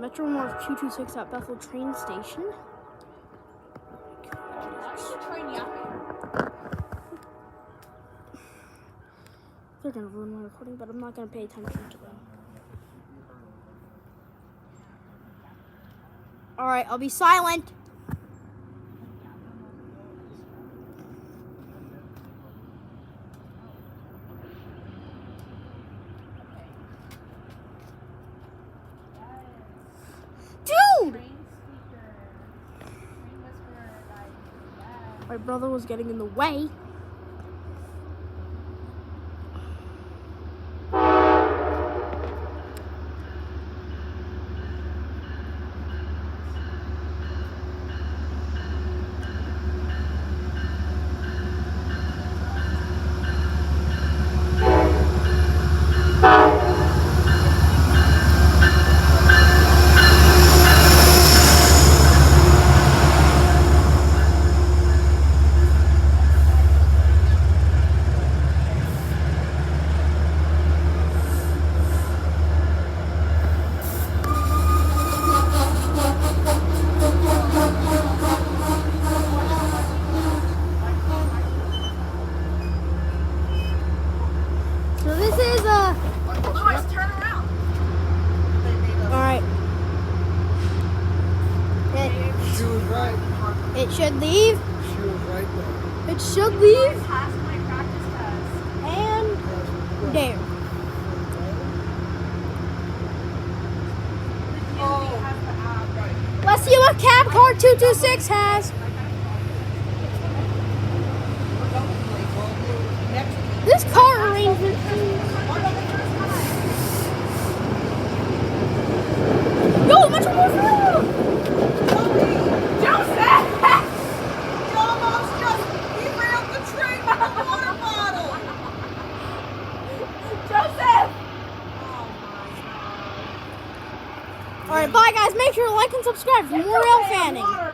Metro North 226 at Bethel train station. They're gonna ruin my recording, but I'm not gonna pay attention to them. Alright, I'll be silent. Dude! My brother was getting in the way. So this is Lewis, turn around. Alright. She was right. It should leave. She was right there. It should leave. Pass my practice test. And there. Let's see what cab car 226 has. This car arrangement. Yo, Metro North Railroad! Joseph! You almost just derailed the train with a water bottle. Joseph! Alright, bye guys. Make sure to like and subscribe for more rail fanning.